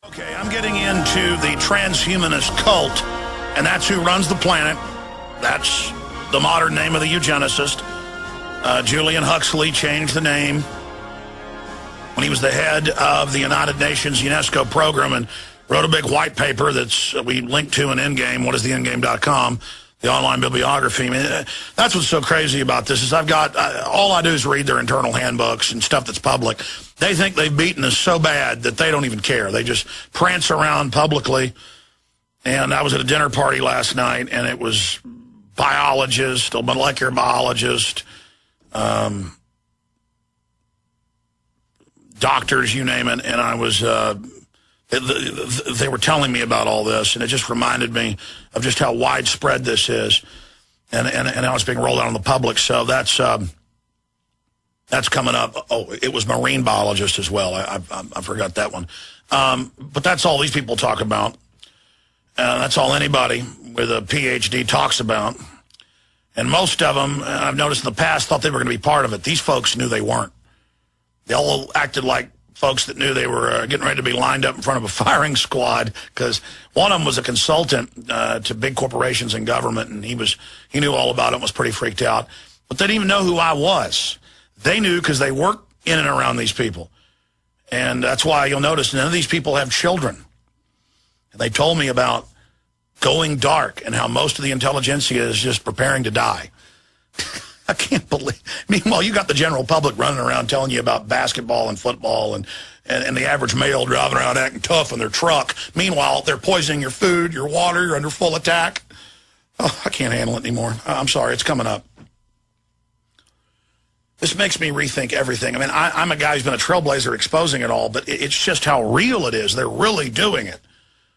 Okay, I'm getting into the transhumanist cult, and that's who runs the planet. That's the modern name of the eugenicist. Julian Huxley changed the name when he was the head of the United Nations UNESCO program and wrote a big white paper that's we linked to in Endgame, whatistheendgame.com, the online bibliography. I mean, that's what's so crazy about this is I've got, all I do is read their internal handbooks and stuff that's public. They think they've beaten us so bad that they don't even care. They just prance around publicly. And I was at a dinner party last night, and it was biologist, a molecular biologist, doctors, you name it. And I was, they were telling me about all this, and it just reminded me of just how widespread this is, and how it's being rolled out on the public. So that's coming up. Oh, it was marine biologist as well. I forgot that one. But that's all these people talk about. That's all anybody with a PhD talks about. And most of them, I've noticed in the past, thought they were going to be part of it. These folks knew they weren't. They all acted like folks that knew they were getting ready to be lined up in front of a firing squad, because one of them was a consultant to big corporations and government, and he knew all about it and was pretty freaked out. But they didn't even know who I was. They knew because they worked in and around these people. And that's why you'll notice none of these people have children. And they told me about going dark and how most of the intelligentsia is just preparing to die. I can't believe. Meanwhile, you got the general public running around telling you about basketball and football and the average male driving around acting tough in their truck. Meanwhile, they're poisoning your food, your water, you're under full attack. Oh, I can't handle it anymore. I'm sorry, it's coming up. This makes me rethink everything. I mean, I'm a guy who's been a trailblazer exposing it all, but it's just how real it is. They're really doing it.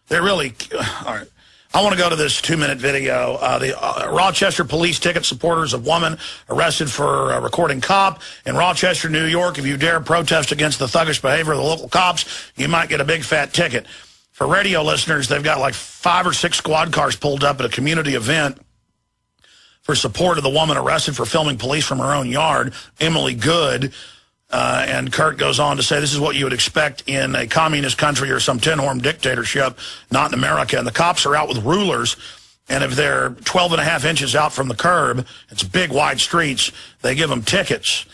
They're really, all right. I want to go to this 2-minute video. The Rochester police ticket supporters of woman arrested for recording cop in Rochester, New York. If you dare protest against the thuggish behavior of the local cops, you might get a big fat ticket. For radio listeners, they've got like 5 or 6 squad cars pulled up at a community event for support of the woman arrested for filming police from her own yard, Emily Good. And Kurt goes on to say, this is what you would expect in a communist country or some tin-horn dictatorship, not in America. And the cops are out with rulers, and if they're 12.5 inches out from the curb, it's big, wide streets, they give them tickets.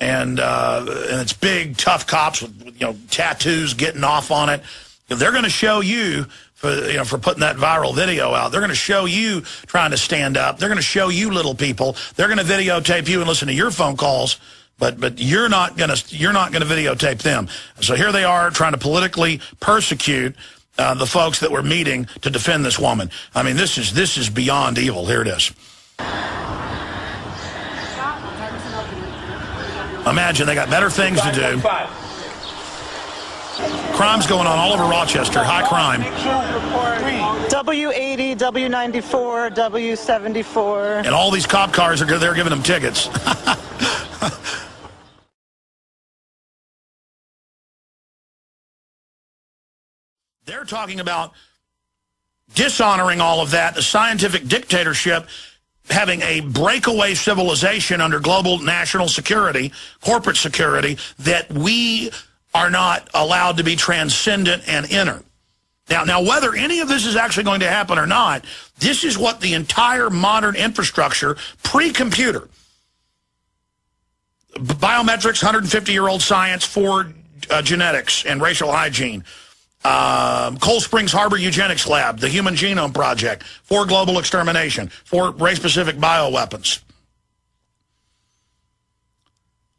And it's big, tough cops with tattoos getting off on it. They're going to show you, for putting that viral video out, they're going to show you trying to stand up. They're going to show you little people. They're going to videotape you and listen to your phone calls. But you're not gonna videotape them. So here they are trying to politically persecute the folks that were meeting to defend this woman. I mean, this is beyond evil. Here it is. Imagine they got better things to do. Crime's going on all over Rochester. High crime. W80, W94, W74. And all these cop cars they're giving them tickets. They're talking about dishonoring all of that, the scientific dictatorship, having a breakaway civilization under global national security, corporate security, that we are not allowed to be transcendent and inner. Now, whether any of this is actually going to happen or not, this is what the entire modern infrastructure, pre-computer, biometrics, 150-year-old science for genetics and racial hygiene, Cold Springs Harbor Eugenics Lab, the Human Genome Project, for global extermination, for race-specific bioweapons.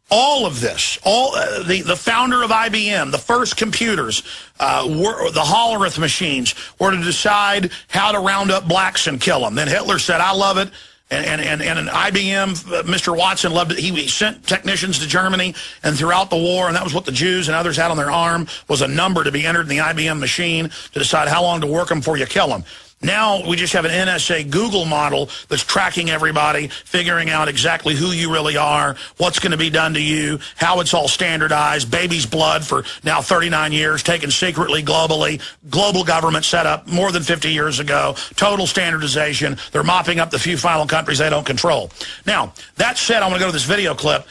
All of this, the founder of IBM, the first computers, the Hollerith machines, were to decide how to round up blacks and kill them. Then Hitler said, I love it. And an IBM, Mr. Watson loved it. He sent technicians to Germany and throughout the war, and that was what the Jews and others had on their arm, was a number to be entered in the IBM machine to decide how long to work them before you kill them. Now we just have an NSA Google model that's tracking everybody, figuring out exactly who you really are, what's going to be done to you, how it's all standardized, baby's blood for now 39 years, taken secretly globally, global government set up more than 50 years ago, total standardization. They're mopping up the few final countries they don't control. Now, that said, I want to go to this video clip.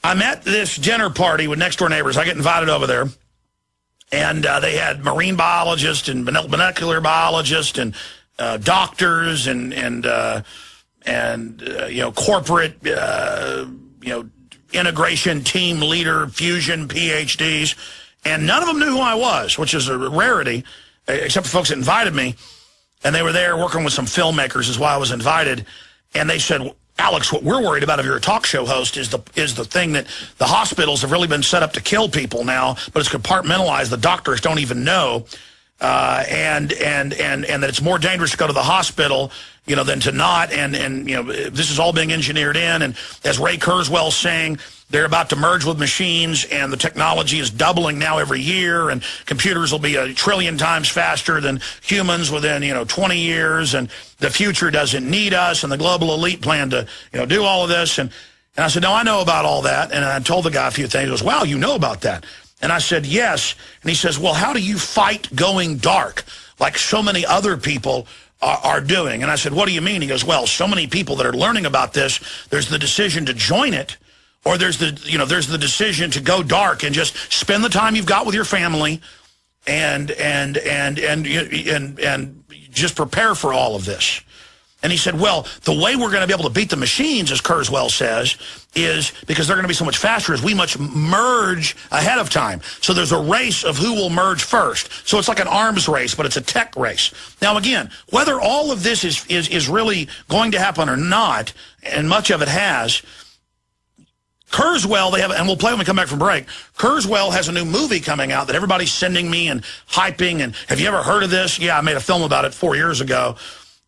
I'm at this dinner party with next-door neighbors. I get invited over there. And they had marine biologists and molecular biologists and doctors and corporate, integration team leader, fusion PhDs. And none of them knew who I was, which is a rarity, except for folks that invited me. And they were there working with some filmmakers is why I was invited. And they said, Alex, what we're worried about if you're a talk show host is the thing that the hospitals have really been set up to kill people now, but it's compartmentalized. The doctors don't even know, and that it's more dangerous to go to the hospital, than to not. And this is all being engineered in. And as Ray Kurzweil's saying, they're about to merge with machines, and the technology is doubling now every year, and computers will be 1 trillion times faster than humans within, 20 years, and the future doesn't need us, and the global elite plan to, do all of this. And I said, no, I know about all that. And I told the guy a few things. He goes, wow, you know about that. And I said, yes. And he says, well, how do you fight going dark like so many other people are doing? And I said, what do you mean? He goes, well, so many people that are learning about this, there's the decision to join it, or there's the decision to go dark and just spend the time you've got with your family and just prepare for all of this. And he said, well, the way we're going to be able to beat the machines, as Kurzweil says, is because they're going to be so much faster, is we must merge ahead of time. So there's a race of who will merge first. So it's like an arms race, but it's a tech race. Now, again, whether all of this is really going to happen or not, and much of it has, Kurzweil, and we'll play when we come back from break, Kurzweil has a new movie coming out that everybody's sending me and hyping. And have you ever heard of this? Yeah, I made a film about it 4 years ago.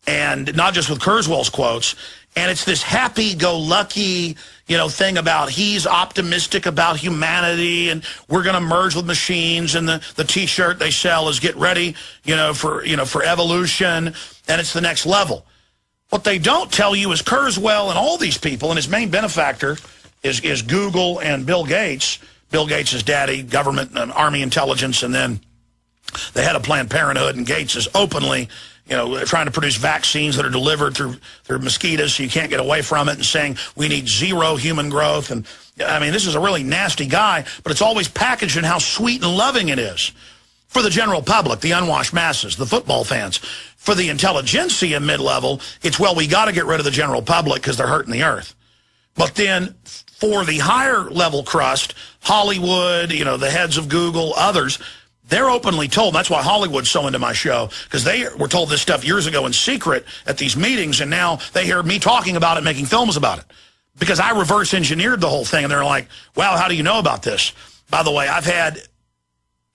And not just with Kurzweil's quotes. And it's this happy-go-lucky, thing about he's optimistic about humanity and we're going to merge with machines. And the T-shirt they sell is get ready, for evolution. And it's the next level. What they don't tell you is Kurzweil and all these people, and his main benefactor is Google and Bill Gates. Bill Gates is daddy, government and army intelligence, and then the head of Planned Parenthood, and Gates is openly trying to produce vaccines that are delivered through mosquitoes so you can't get away from it, and saying we need zero human growth. And I mean, this is a really nasty guy, but it's always packaged in how sweet and loving it is for the general public, the unwashed masses, the football fans. For the intelligentsia mid-level, it's, well, we got to get rid of the general public because they're hurting the earth. But then for the higher level crust, Hollywood, the heads of Google, others, they're openly told. That's why Hollywood's so into my show, because they were told this stuff years ago in secret at these meetings, and now they hear me talking about it, making films about it, because I reverse engineered the whole thing, and they're like, wow, how do you know about this? By the way, I've had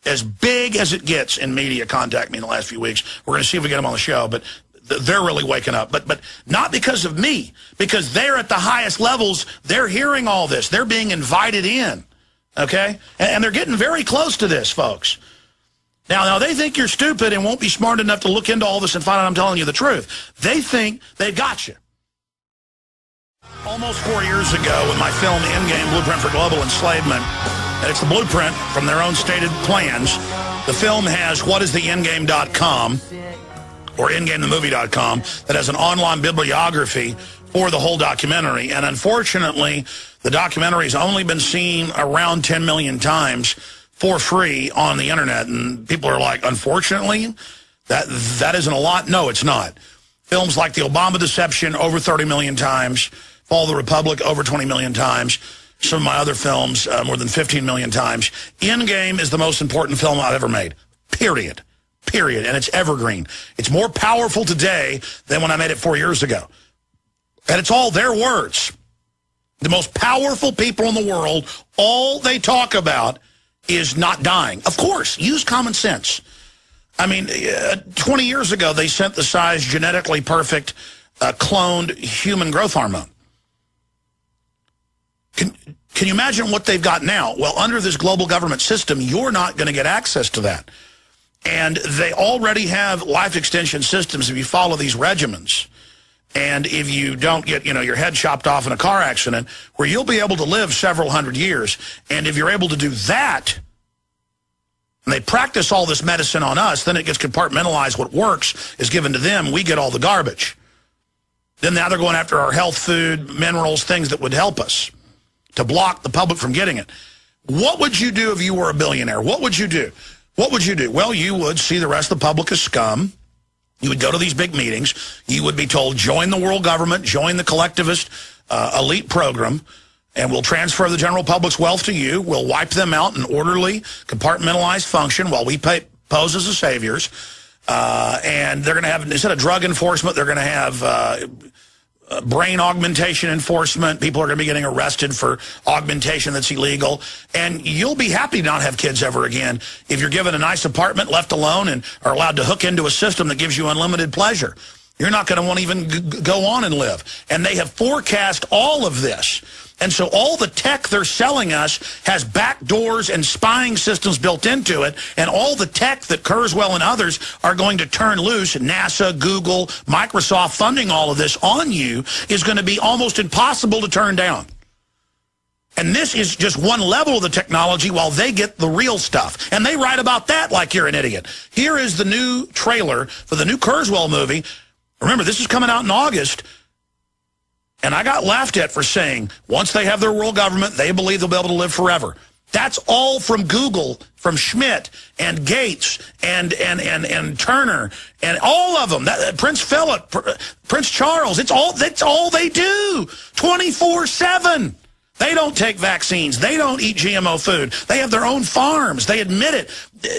as big as it gets in media contact me in the last few weeks. We're going to see if we get them on the show, but they're really waking up. But not because of me, because they're at the highest levels. They're hearing all this. They're being invited in, okay? And they're getting very close to this, folks. Now they think you're stupid and won't be smart enough to look into all this and find out I'm telling you the truth. They think they've got you. Almost 4 years ago, with my film Endgame, Blueprint for Global Enslavement, and it's the blueprint from their own stated plans. The film has whatistheendgame.com or endgamethemovie.com that has an online bibliography for the whole documentary. And unfortunately, the documentary has only been seen around 10 million times for free on the internet. And people are like, unfortunately, that isn't a lot. No, it's not. Films like The Obama Deception, over 30 million times. Fall of the Republic, over 20 million times. Some of my other films, more than 15 million times. Endgame is the most important film I've ever made. Period. Period. And it's evergreen. It's more powerful today than when I made it 4 years ago. And it's all their words. The most powerful people in the world, all they talk about is not dying. Of course, use common sense. I mean, 20 years ago, they synthesized genetically perfect cloned human growth hormone. Can you imagine what they've got now? Well, under this global government system, you're not going to get access to that. And they already have life extension systems if you follow these regimens. And if you don't get, your head chopped off in a car accident, where you'll be able to live several hundred years. And if you're able to do that, and they practice all this medicine on us, then it gets compartmentalized. What works is given to them. We get all the garbage. Then now they're going after our health, food, minerals, things that would help us to block the public from getting it. What would you do if you were a billionaire? What would you do? What would you do? Well, you would see the rest of the public as scum. You would go to these big meetings. You would be told, join the world government, join the collectivist elite program, and we'll transfer the general public's wealth to you. We'll wipe them out in orderly, compartmentalized function while we pose as the saviors. And they're going to have, instead of drug enforcement, they're going to have brain augmentation enforcement. People are going to be getting arrested for augmentation that's illegal. And you'll be happy to not have kids ever again if you're given a nice apartment, left alone, and are allowed to hook into a system that gives you unlimited pleasure. You're not going to want to even go on and live. And they have forecast all of this. And so all the tech they're selling us has back doors and spying systems built into it, and all the tech that Kurzweil and others are going to turn loose, NASA, Google, Microsoft funding all of this on you, is going to be almost impossible to turn down. And this is just one level of the technology while they get the real stuff. And they write about that like you're an idiot. Here is the new trailer for the new Kurzweil movie. Remember, this is coming out in August. And I got laughed at for saying, once they have their world government, they believe they'll be able to live forever. That's all from Google, from Schmidt and Gates and Turner and all of them. Prince Philip, Prince Charles, that's all they do 24/7. They don't take vaccines. They don't eat GMO food. They have their own farms. They admit it.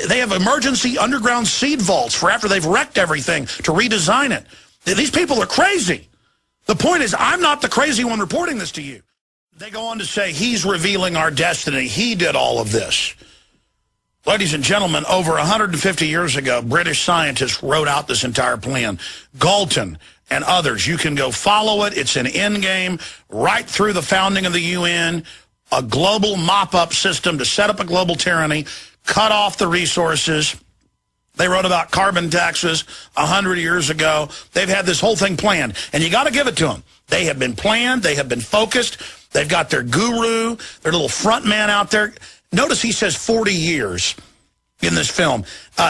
They have emergency underground seed vaults for after they've wrecked everything to redesign it. These people are crazy. The point is, I'm not the crazy one reporting this to you. They go on to say, he's revealing our destiny. He did all of this. Ladies and gentlemen, over 150 years ago, British scientists wrote out this entire plan. Galton and others. You can go follow it. It's an endgame right through the founding of the UN, a global mop-up system to set up a global tyranny, cut off the resources. They wrote about carbon taxes 100 years ago. They've had this whole thing planned, and you got to give it to them. They have been planned. They have been focused. They've got their guru, their little front man out there. Notice he says 40 years in this film.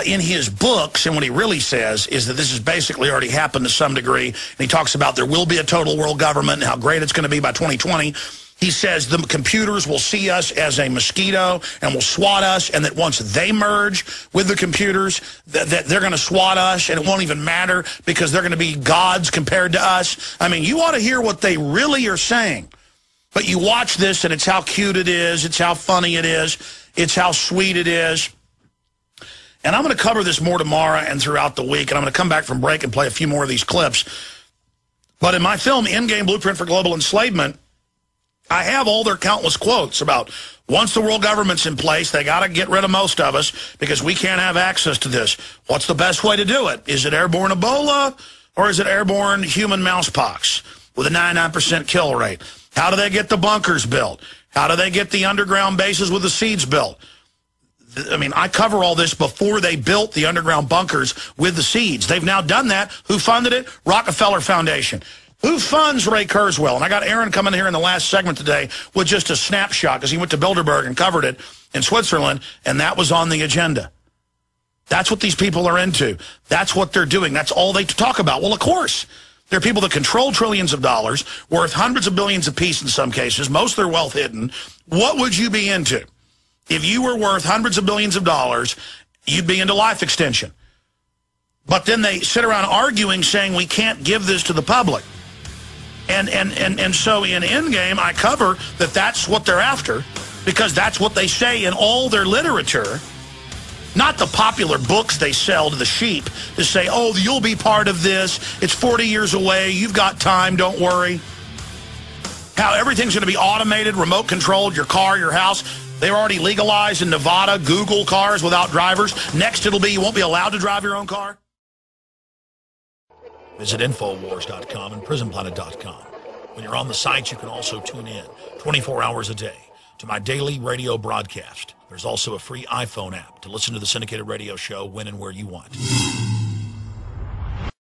In his books, and what he really says is that this has basically already happened to some degree, and he talks about there will be a total world government and how great it's going to be by 2020. He says the computers will see us as a mosquito and will swat us, and that once they merge with the computers, that they're going to swat us, and it won't even matter because they're going to be gods compared to us. I mean, you ought to hear what they really are saying. But you watch this, and it's how cute it is. It's how funny it is. It's how sweet it is. And I'm going to cover this more tomorrow and throughout the week, and I'm going to come back from break and play a few more of these clips. But in my film, Endgame Blueprint for Global Enslavement, I have all their countless quotes about once the world government's in place, they got to get rid of most of us because we can't have access to this. What's the best way to do it? Is it airborne Ebola or is it airborne human mousepox with a 99% kill rate? How do they get the bunkers built? How do they get the underground bases with the seeds built? I mean, I cover all this before they built the underground bunkers with the seeds. They've now done that. Who funded it? Rockefeller Foundation. Who funds Ray Kurzweil? And I got Aaron coming here in the last segment today with just a snapshot because he went to Bilderberg and covered it in Switzerland, and that was on the agenda. That's what these people are into. That's what they're doing. That's all they talk about. Well, of course, there are people that control trillions of dollars, worth hundreds of billions apiece in some cases, most of their wealth hidden. What would you be into? If you were worth hundreds of billions of dollars, you'd be into life extension. But then they sit around arguing, saying we can't give this to the public. And so in Endgame, I cover that that's what they're after because that's what they say in all their literature, not the popular books they sell to the sheep to say, oh, you'll be part of this. It's 40 years away. You've got time. Don't worry. How everything's going to be automated, remote controlled, your car, your house. They're already legalized in Nevada, Google cars without drivers. Next, it'll be you won't be allowed to drive your own car. Visit Infowars.com and PrisonPlanet.com. When you're on the site, you can also tune in 24 hours a day to my daily radio broadcast. There's also a free iPhone app to listen to the syndicated radio show when and where you want.